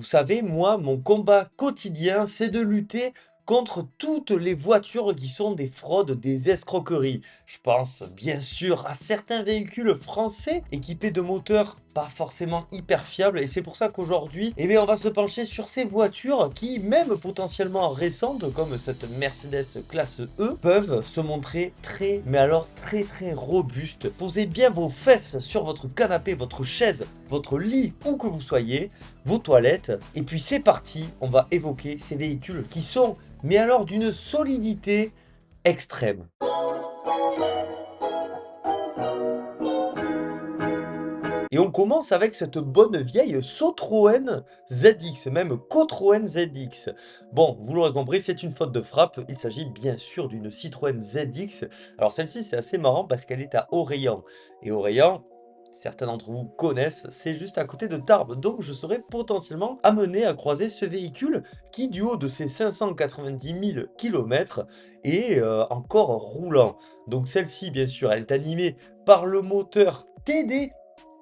Vous savez, moi, mon combat quotidien, c'est de lutter contre toutes les voitures qui sont des fraudes, des escroqueries. Je pense bien sûr à certains véhicules français équipés de moteurs pas forcément hyper fiables et c'est pour ça qu'aujourd'hui, eh bien, on va se pencher sur ces voitures qui, même potentiellement récentes, comme cette Mercedes classe E, peuvent se montrer très, mais alors très très robustes. Posez bien vos fesses sur votre canapé, votre chaise, votre lit, où que vous soyez, vos toilettes. Et puis c'est parti, on va évoquer ces véhicules qui sont, mais alors d'une solidité extrême. Et on commence avec cette bonne vieille Citroën ZX, même Cotroën ZX. Bon, vous l'aurez compris, c'est une faute de frappe. Il s'agit bien sûr d'une Citroën ZX. Alors celle-ci, c'est assez marrant parce qu'elle est à Orléans. Et Orléans, certains d'entre vous connaissent, c'est juste à côté de Tarbes. Donc je serais potentiellement amené à croiser ce véhicule qui, du haut de ses 590 000 km, est encore roulant. Donc celle-ci, bien sûr, elle est animée par le moteur TD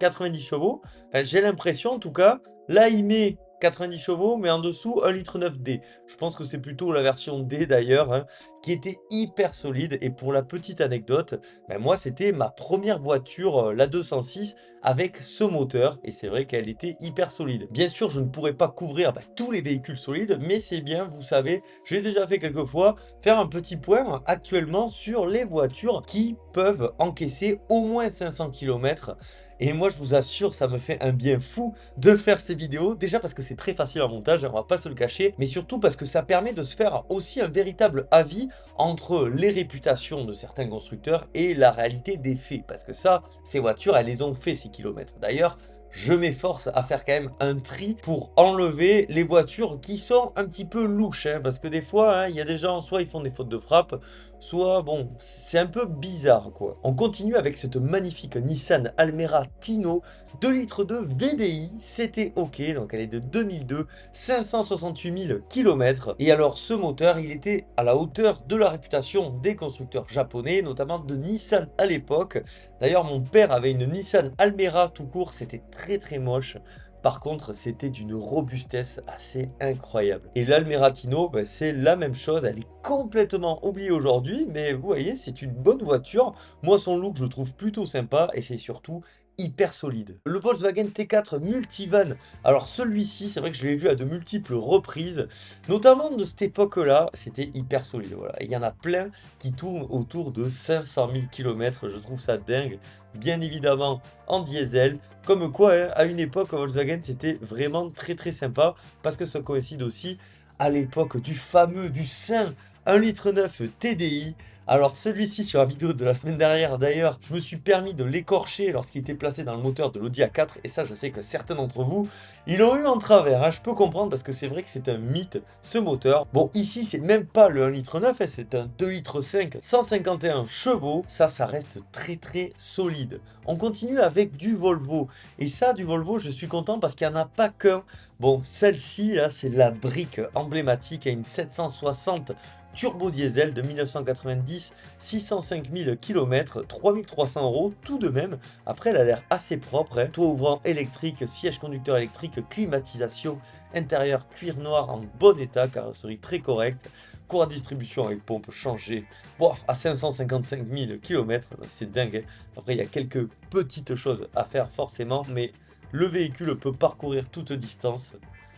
90 chevaux. Enfin, j'ai l'impression, en tout cas, là, il met 90 chevaux, mais en dessous, 1,9 litre D. Je pense que c'est plutôt la version D d'ailleurs, hein, qui était hyper solide. Et pour la petite anecdote, ben moi, c'était ma première voiture, la 206, avec ce moteur. Et c'est vrai qu'elle était hyper solide. Bien sûr, je ne pourrais pas couvrir tous les véhicules solides, mais c'est bien, vous savez, j'ai déjà fait quelques fois, faire un petit point actuellement sur les voitures qui peuvent encaisser au moins 500 km. Et moi, je vous assure, ça me fait un bien fou de faire ces vidéos. Déjà parce que c'est très facile en montage, on va pas se le cacher, mais surtout parce que ça permet de se faire aussi un véritable avis entre les réputations de certains constructeurs et la réalité des faits. Parce que ça, ces voitures, elles les ont fait ces kilomètres. D'ailleurs, je m'efforce à faire quand même un tri pour enlever les voitures qui sont un petit peu louches, hein, parce que des fois, hein, il y a des gens, soit ils font des fautes de frappe, soit, bon, c'est un peu bizarre, quoi. On continue avec cette magnifique Nissan Almera Tino, 2 litres de VDI, c'était OK, donc elle est de 2002, 568 000 km. Et alors, ce moteur, il était à la hauteur de la réputation des constructeurs japonais, notamment de Nissan à l'époque. D'ailleurs, mon père avait une Nissan Almera tout court, c'était très très moche. Par contre, c'était d'une robustesse assez incroyable. Et l'Almera Tino, c'est la même chose, elle est complètement oubliée aujourd'hui, mais vous voyez, c'est une bonne voiture. Moi, son look, je le trouve plutôt sympa, et c'est surtout hyper solide. Le Volkswagen T4 Multivan, alors celui-ci, c'est vrai que je l'ai vu à de multiples reprises, notamment de cette époque-là, c'était hyper solide, voilà. Et il y en a plein qui tournent autour de 500 000 km, je trouve ça dingue. Bien évidemment, en diesel, comme quoi, hein, à une époque, Volkswagen, c'était vraiment très très sympa, parce que ça coïncide aussi à l'époque du fameux, du saint 1,9 litre TDI. Alors celui-ci sur la vidéo de la semaine dernière d'ailleurs, je me suis permis de l'écorcher lorsqu'il était placé dans le moteur de l'Audi A4 et ça je sais que certains d'entre vous, ils l'ont eu en travers, hein. Je peux comprendre parce que c'est vrai que c'est un mythe ce moteur. Bon ici c'est même pas le 1,9 litre, hein, c'est un 2,5 litres, 151 chevaux, ça reste très très solide. On continue avec du Volvo et ça du Volvo je suis content parce qu'il n'y en a pas qu'un. Bon celle-ci là c'est la brique emblématique à une 760 turbo diesel de 1990, 605 000 km, 3300 €, tout de même. Après, elle a l'air assez propre, hein. Toit ouvrant électrique, siège conducteur électrique, climatisation, intérieur cuir noir en bon état, carrosserie très correcte, courroie de distribution avec pompe changée. Bon, à 555 000 km, c'est dingue, hein. Après, il y a quelques petites choses à faire forcément, mais le véhicule peut parcourir toute distance.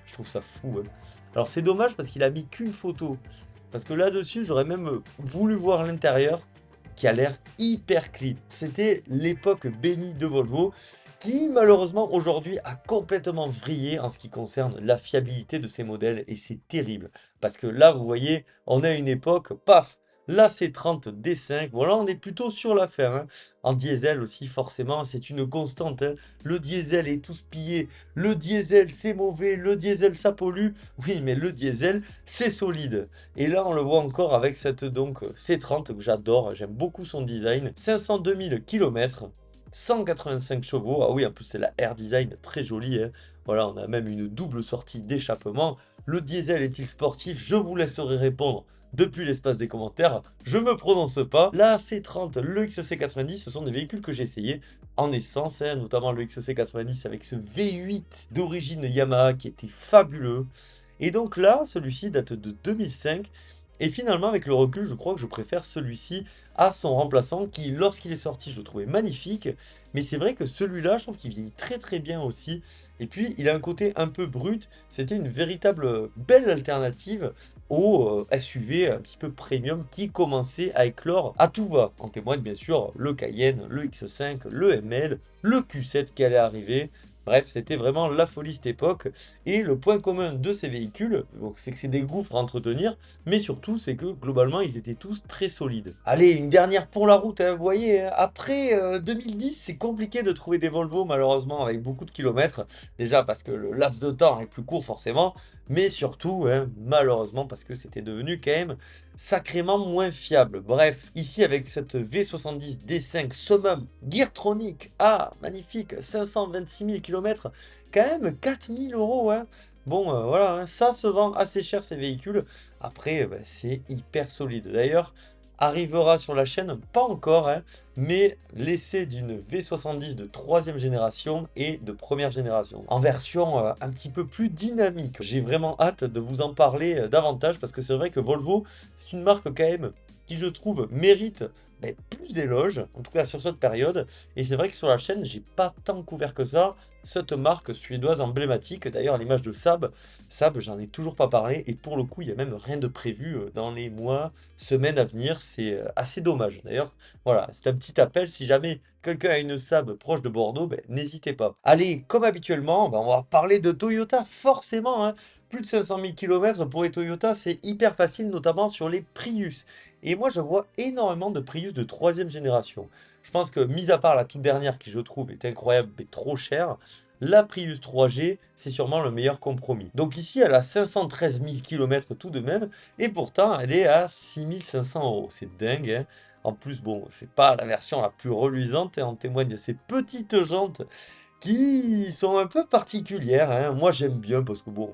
Je trouve ça fou, hein. Alors c'est dommage parce qu'il a mis qu'une photo. Parce que là-dessus, j'aurais même voulu voir l'intérieur qui a l'air hyper clean. C'était l'époque bénie de Volvo qui malheureusement aujourd'hui a complètement vrillé en ce qui concerne la fiabilité de ces modèles et c'est terrible. Parce que là, vous voyez, on a une époque, paf, la C30 D5, voilà, on est plutôt sur la fin, hein. En diesel aussi, forcément, c'est une constante, hein. Le diesel est tout pillé, le diesel c'est mauvais, le diesel ça pollue. Oui, mais le diesel c'est solide. Et là, on le voit encore avec cette donc C30 que j'adore, j'aime beaucoup son design. 502 000 km, 185 chevaux. Ah oui, en plus, c'est la Air Design, très jolie, hein. Voilà, on a même une double sortie d'échappement. Le diesel est-il sportif? Je vous laisserai répondre depuis l'espace des commentaires. Je me prononce pas. La C30, le XC90, ce sont des véhicules que j'ai essayé en essence, hein, notamment le XC90 avec ce V8 d'origine Yamaha qui était fabuleux. Et donc là, celui-ci date de 2005. Et finalement, avec le recul, je crois que je préfère celui-ci à son remplaçant qui, lorsqu'il est sorti, je le trouvais magnifique. Mais c'est vrai que celui-là, je trouve qu'il vieillit très très bien aussi. Et puis, il a un côté un peu brut. C'était une véritable belle alternative au SUV un petit peu premium qui commençait à éclore à tout va. En témoigne bien sûr le Cayenne, le X5, le ML, le Q7 qui allait arriver. Bref, c'était vraiment la folie cette époque. Et le point commun de ces véhicules, donc, c'est que c'est des gouffres à entretenir, mais surtout, c'est que globalement, ils étaient tous très solides. Allez, une dernière pour la route, hein, vous voyez, hein, après 2010, c'est compliqué de trouver des Volvo, malheureusement, avec beaucoup de kilomètres. Déjà parce que le laps de temps est plus court, forcément, mais surtout, hein, malheureusement, parce que c'était devenu quand même sacrément moins fiable. Bref, ici avec cette V70 D5 Summum Geartronic, ah, magnifique, 526 000 km, quand même 4000 euros, hein. Bon, voilà, hein, ça se vend assez cher ces véhicules. Après, bah, c'est hyper solide. D'ailleurs, arrivera sur la chaîne, pas encore, hein, mais l'essai d'une V70 de 3e génération et de 1re génération, en version un petit peu plus dynamique. J'ai vraiment hâte de vous en parler davantage, parce que c'est vrai que Volvo, c'est une marque quand même qui, je trouve, mérite plus d'éloges, en tout cas sur cette période. Et c'est vrai que sur la chaîne, j'ai pas tant couvert que ça cette marque suédoise emblématique. D'ailleurs, à l'image de Saab, j'en ai toujours pas parlé, et pour le coup, il n'y a même rien de prévu dans les mois, semaines à venir. C'est assez dommage. D'ailleurs, voilà, c'est un petit appel, si jamais quelqu'un a une Saab proche de Bordeaux, n'hésitez pas. Allez, comme habituellement, on va parler de Toyota, forcément, hein. Plus de 500 000 km pour les Toyota, c'est hyper facile, notamment sur les Prius. Et moi, je vois énormément de Prius de 3e génération. Je pense que, mis à part la toute dernière, qui je trouve est incroyable mais trop chère, la Prius 3G, c'est sûrement le meilleur compromis. Donc ici, elle a 513 000 km tout de même, et pourtant, elle est à 6 500 euros. C'est dingue, hein. En plus, bon, c'est pas la version la plus reluisante, et en témoignent ces petites jantes qui sont un peu particulières, hein. Moi, j'aime bien parce que, bon,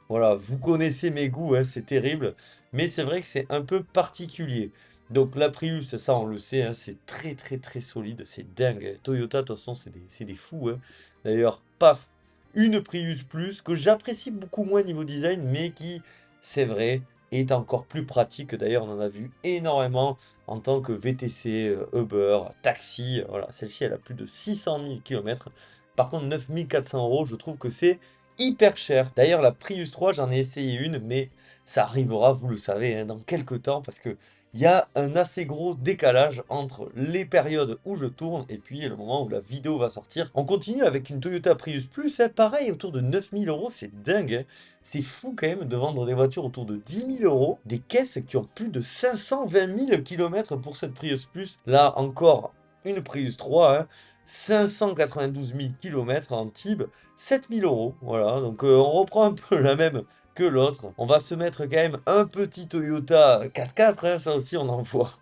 voilà, vous connaissez mes goûts, hein, c'est terrible, mais c'est vrai que c'est un peu particulier. Donc la Prius, ça on le sait, hein, c'est très très très solide, c'est dingue, hein. Toyota, de toute façon, c'est des fous, hein. D'ailleurs, paf, une Prius Plus que j'apprécie beaucoup moins niveau design, mais qui, c'est vrai, est encore plus pratique. D'ailleurs, on en a vu énormément en tant que VTC, Uber, taxi. Voilà, celle-ci, elle a plus de 600 000 km. Par contre, 9 400 euros, je trouve que c'est hyper cher. D'ailleurs, la Prius 3, j'en ai essayé une, mais ça arrivera, vous le savez, hein, dans quelques temps, parce que il y a un assez gros décalage entre les périodes où je tourne et puis le moment où la vidéo va sortir. On continue avec une Toyota Prius Plus, hein, pareil, autour de 9 000 euros, c'est dingue, hein. C'est fou quand même de vendre des voitures autour de 10 000 euros, des caisses qui ont plus de 520 000 km pour cette Prius Plus. Là encore, une Prius 3, hein, 592 000 km en Tib, 7 000 euros. Voilà, donc on reprend un peu la même que l'autre. On va se mettre quand même un petit Toyota 4x4, hein, ça aussi on en voit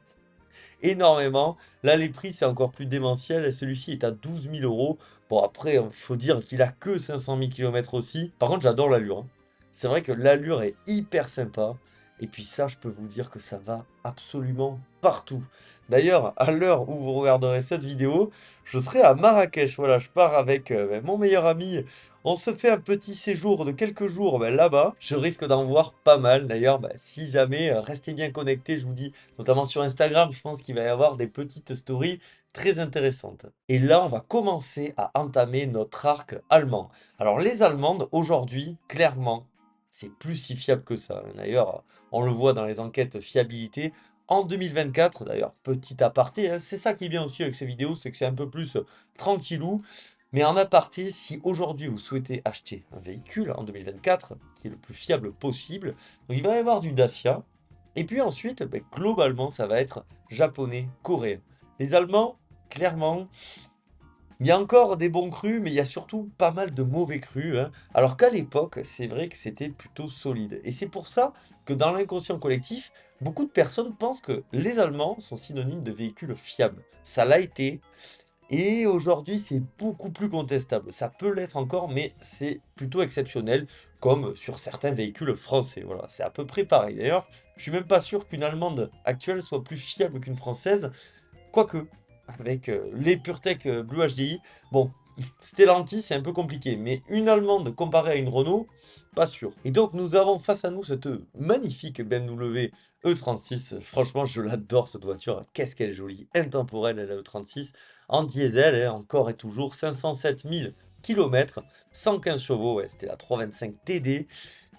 énormément. Là, les prix, c'est encore plus démentiel, et celui-ci est à 12 000 euros. Bon, après, il faut dire qu'il a que 500 000 km aussi. Par contre, j'adore l'allure, hein. C'est vrai que l'allure est hyper sympa. Et puis ça, je peux vous dire que ça va absolument partout. D'ailleurs, à l'heure où vous regarderez cette vidéo, je serai à Marrakech. Voilà, je pars avec mon meilleur ami. On se fait un petit séjour de quelques jours là-bas. Je risque d'en voir pas mal. D'ailleurs, si jamais, restez bien connectés, je vous dis, notamment sur Instagram, je pense qu'il va y avoir des petites stories très intéressantes. Et là, on va commencer à entamer notre arc allemand. Alors, les Allemandes, aujourd'hui, clairement, c'est plus si fiable que ça, hein. D'ailleurs, on le voit dans les enquêtes fiabilité. En 2024, d'ailleurs, petit aparté, hein, c'est ça qui est bien aussi avec ces vidéos, c'est que c'est un peu plus tranquillou. Mais en aparté, si aujourd'hui vous souhaitez acheter un véhicule en 2024, qui est le plus fiable possible, donc il va y avoir du Dacia. Et puis ensuite, globalement, ça va être japonais, coréen. Les Allemands, clairement, il y a encore des bons crus, mais il y a surtout pas mal de mauvais crus, hein. Alors qu'à l'époque, c'est vrai que c'était plutôt solide. Et c'est pour ça que dans l'inconscient collectif, beaucoup de personnes pensent que les Allemands sont synonymes de véhicules fiables. Ça l'a été, et aujourd'hui, c'est beaucoup plus contestable. Ça peut l'être encore, mais c'est plutôt exceptionnel, comme sur certains véhicules français. Voilà, c'est à peu près pareil. D'ailleurs, je suis même pas sûr qu'une Allemande actuelle soit plus fiable qu'une Française, quoique. avec les PureTech Blue HDI. Bon, Stellantis, c'est un peu compliqué, mais une allemande comparée à une Renault, pas sûr. Et donc, nous avons face à nous cette magnifique BMW E36. Franchement, je l'adore cette voiture. Qu'est-ce qu'elle est jolie, intemporelle, la E36, en diesel, hein, encore et toujours, 507 000 km, 115 chevaux, ouais, c'était la 325 TD.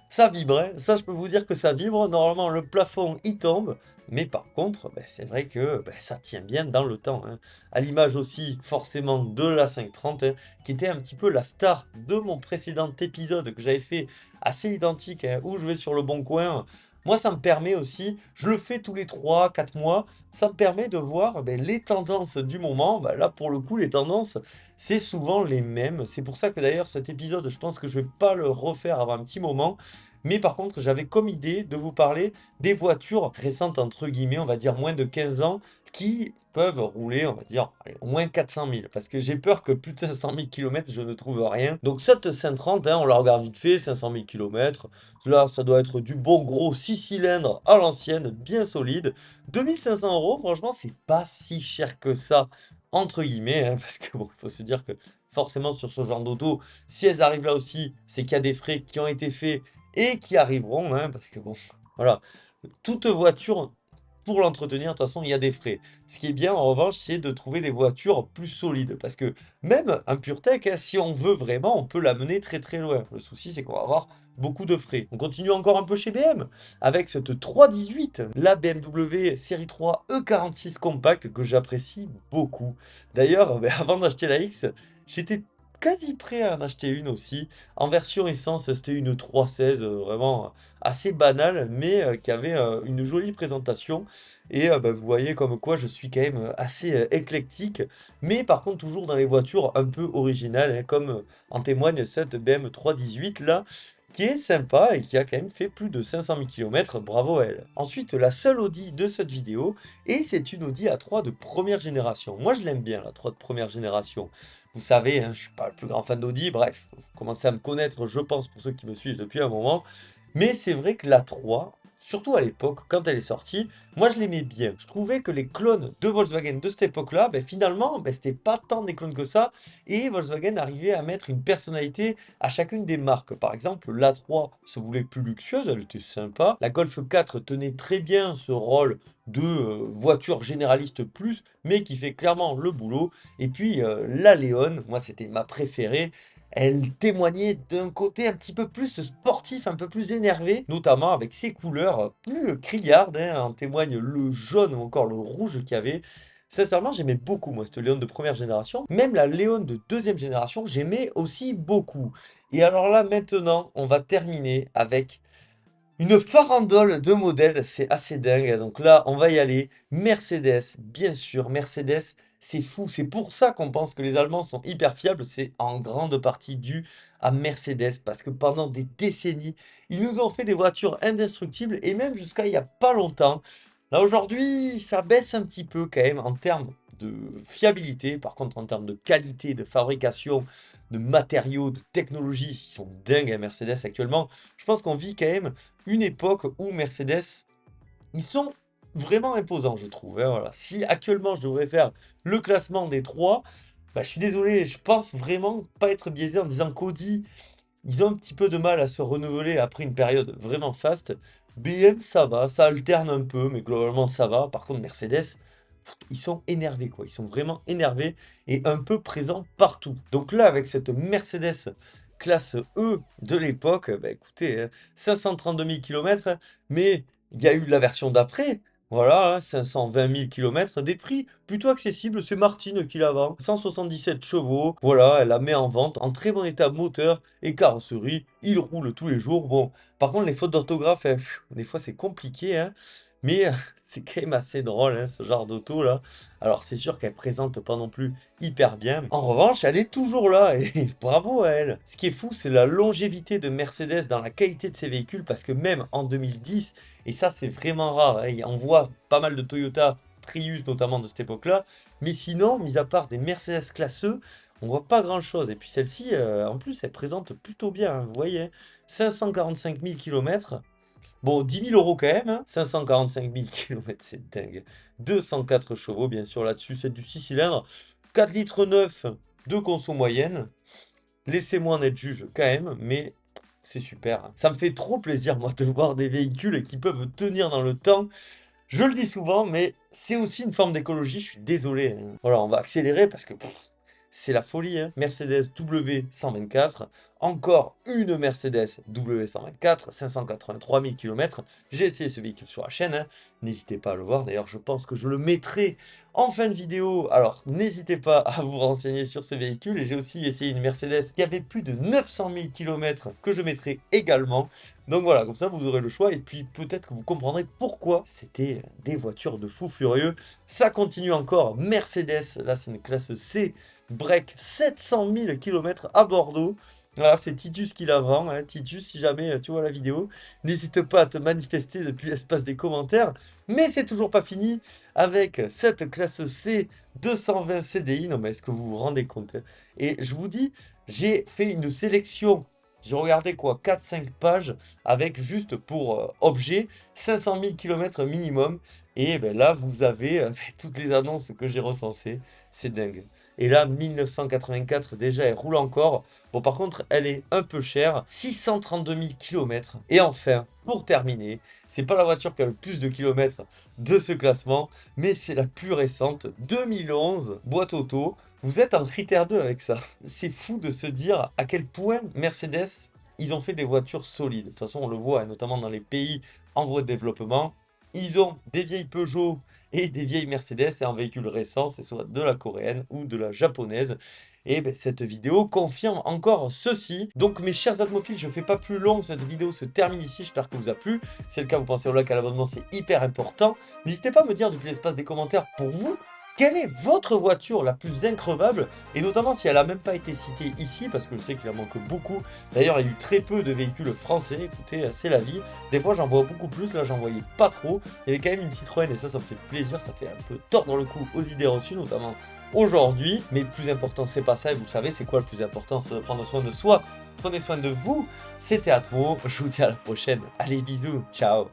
Ça vibrait, ça je peux vous dire que ça vibre. Normalement, le plafond il tombe, mais par contre, ben, c'est vrai que ben, ça tient bien dans le temps, hein. À l'image aussi, forcément, de la 530, hein, qui était un petit peu la star de mon précédent épisode que j'avais fait assez identique, hein, où je vais sur le bon coin. Moi, ça me permet aussi, je le fais tous les 3 4 mois, ça me permet de voir ben, les tendances du moment. Ben, là, pour le coup, les tendances, c'est souvent les mêmes. C'est pour ça que d'ailleurs, cet épisode, je pense que je vais pas le refaire avant un petit moment. Mais par contre, j'avais comme idée de vous parler des voitures récentes, entre guillemets, on va dire moins de 15 ans, qui peuvent rouler, on va dire, allez, au moins 400 000. Parce que j'ai peur que plus de 500 000 km, je ne trouve rien. Donc cette 530, hein, on la regarde vite fait, 500 000 km. Là, ça doit être du bon gros 6 cylindres à l'ancienne, bien solide. 2500 euros, franchement, c'est pas si cher que ça, entre guillemets, hein, parce que bon, il faut se dire que forcément sur ce genre d'auto, si elles arrivent là aussi, c'est qu'il y a des frais qui ont été faits et qui arriveront, hein, parce que bon, voilà, toute voiture, pour l'entretenir, de toute façon, il y a des frais. Ce qui est bien, en revanche, c'est de trouver des voitures plus solides, parce que même un PureTech, hein, si on veut vraiment, on peut l'amener très très loin. Le souci, c'est qu'on va avoir beaucoup de frais. On continue encore un peu chez BM, avec cette 318, la BMW série 3 E46 Compact, que j'apprécie beaucoup. D'ailleurs, ben, avant d'acheter la X, j'étais quasi prêt à en acheter une aussi. En version essence, c'était une 316, vraiment assez banale, mais qui avait une jolie présentation. Et bah, vous voyez comme quoi je suis quand même assez éclectique, mais par contre toujours dans les voitures un peu originales, hein, comme en témoigne cette BM 318 là, qui est sympa et qui a quand même fait plus de 500 000 km, bravo à elle. Ensuite, la seule Audi de cette vidéo, et c'est une Audi A3 de première génération. Moi je l'aime bien, la 3 de première génération. Vous savez, hein, je suis pas le plus grand fan d'Audi, bref, vous commencez à me connaître, je pense, pour ceux qui me suivent depuis un moment. Mais c'est vrai que la 3, surtout à l'époque, quand elle est sortie, moi je l'aimais bien. Je trouvais que les clones de Volkswagen de cette époque-là, ben, finalement, ben, c'était pas tant des clones que ça. Et Volkswagen arrivait à mettre une personnalité à chacune des marques. Par exemple, la 3 se voulait plus luxueuse, elle était sympa. La Golf 4 tenait très bien ce rôle de voiture généraliste plus, mais qui fait clairement le boulot. Et puis la Léon, moi c'était ma préférée. Elle témoignait d'un côté un petit peu plus sportif, un peu plus énervé, notamment avec ses couleurs plus criardes, hein, en témoigne le jaune ou encore le rouge qu'il y avait. Sincèrement, j'aimais beaucoup, moi, cette Léon de première génération. Même la Léon de deuxième génération, j'aimais aussi beaucoup. Et alors là, maintenant, on va terminer avec une farandole de modèles, c'est assez dingue. Donc là, on va y aller. Mercedes, bien sûr. Mercedes, c'est fou. C'est pour ça qu'on pense que les Allemands sont hyper fiables. C'est en grande partie dû à Mercedes. Parce que pendant des décennies, ils nous ont fait des voitures indestructibles. Et même jusqu'à il n'y a pas longtemps. Là, aujourd'hui, ça baisse un petit peu quand même en termes de fiabilité. Par contre, en termes de qualité, de fabrication, de matériaux, de technologie, ils sont dingues à Mercedes actuellement. Je pense qu'on vit quand même une époque où Mercedes, ils sont vraiment imposants, je trouve, hein, voilà. Si actuellement je devrais faire le classement des trois, bah, je suis désolé, je pense vraiment pas être biaisé en disant qu'Audi, ils ont un petit peu de mal à se renouveler après une période vraiment faste. BM, ça va, ça alterne un peu, mais globalement ça va. Par contre, Mercedes, ils sont énervés, quoi. Ils sont vraiment énervés et un peu présents partout. Donc là, avec cette Mercedes classe E de l'époque, bah écoutez, hein, 532 000 km, mais il y a eu la version d'après. Voilà, hein, 520 000 km, des prix plutôt accessibles. C'est Martine qui la vend. 177 chevaux. Voilà, elle la met en vente en très bon état moteur et carrosserie. Il roule tous les jours. Bon, par contre, les fautes d'orthographe, des fois, c'est compliqué, hein. Mais c'est quand même assez drôle, hein, ce genre d'auto là. Alors c'est sûr qu'elle présente pas non plus hyper bien. En revanche, elle est toujours là et bravo à elle. Ce qui est fou, c'est la longévité de Mercedes dans la qualité de ses véhicules parce que même en 2010, et ça c'est vraiment rare, hein, on voit pas mal de Toyota Prius notamment de cette époque-là, mais sinon, mis à part des Mercedes classe E, on voit pas grand-chose. Et puis celle-ci, en plus, elle présente plutôt bien, hein, vous voyez, hein, 545 000 km. Bon, 10 000 euros quand même, hein. 545 000 km, c'est dingue. 204 chevaux, bien sûr, là-dessus, c'est du 6 cylindres. 4 litres 9 de conso moyenne. Laissez-moi en être juge quand même, mais c'est super, hein. Ça me fait trop plaisir, moi, de voir des véhicules qui peuvent tenir dans le temps. Je le dis souvent, mais c'est aussi une forme d'écologie, je suis désolé, hein. Voilà, on va accélérer parce que c'est la folie, hein. Mercedes W124, encore une Mercedes W124, 583 000 km. J'ai essayé ce véhicule sur la chaîne, hein. N'hésitez pas à le voir. D'ailleurs, je pense que je le mettrai en fin de vidéo. Alors, n'hésitez pas à vous renseigner sur ce véhicule. Et j'ai aussi essayé une Mercedes qui avait plus de 900 000 km que je mettrai également. Donc voilà, comme ça, vous aurez le choix. Et puis, peut-être que vous comprendrez pourquoi c'était des voitures de fous furieux. Ça continue encore. Mercedes, là, c'est une classe C. Break 700 000 km à Bordeaux. Voilà, c'est Titus qui la vend, hein. Titus, si jamais tu vois la vidéo, n'hésite pas à te manifester depuis l'espace des commentaires. Mais c'est toujours pas fini avec cette classe C 220 CDI. Non, mais est-ce que vous vous rendez compte, hein? Et je vous dis, j'ai fait une sélection. J'ai regardé quoi, 4-5 pages avec juste pour objet 500 000 km minimum. Et ben là, vous avez toutes les annonces que j'ai recensées. C'est dingue. Et là, 1984, déjà, elle roule encore. Bon, par contre, elle est un peu chère. 632 000 km. Et enfin, pour terminer, c'est pas la voiture qui a le plus de kilomètres de ce classement, mais c'est la plus récente, 2011, boîte auto. Vous êtes en critère 2 avec ça. C'est fou de se dire à quel point Mercedes, ils ont fait des voitures solides. De toute façon, on le voit, notamment dans les pays en voie de développement. Ils ont des vieilles Peugeot et des vieilles Mercedes, et un véhicule récent, c'est soit de la coréenne ou de la japonaise. Et ben, cette vidéo confirme encore ceci. Donc mes chers atmophiles, je ne fais pas plus long, cette vidéo se termine ici, j'espère que vous a plu. Si c'est le cas, vous pensez au like, à l'abonnement, c'est hyper important. N'hésitez pas à me dire depuis l'espace des commentaires, pour vous, quelle est votre voiture la plus increvable? Et notamment si elle n'a même pas été citée ici, parce que je sais qu'il en manque beaucoup. D'ailleurs, il y a eu très peu de véhicules français, écoutez, c'est la vie. Des fois, j'en vois beaucoup plus, là, j'en voyais pas trop. Il y avait quand même une Citroën, et ça me fait plaisir, ça fait un peu tordre le cou aux idées reçues, notamment aujourd'hui. Mais le plus important, c'est pas ça, et vous savez, c'est quoi le plus important? C'est de prendre soin de soi, prenez soin de vous. C'était Atmo, je vous dis à la prochaine. Allez, bisous, ciao!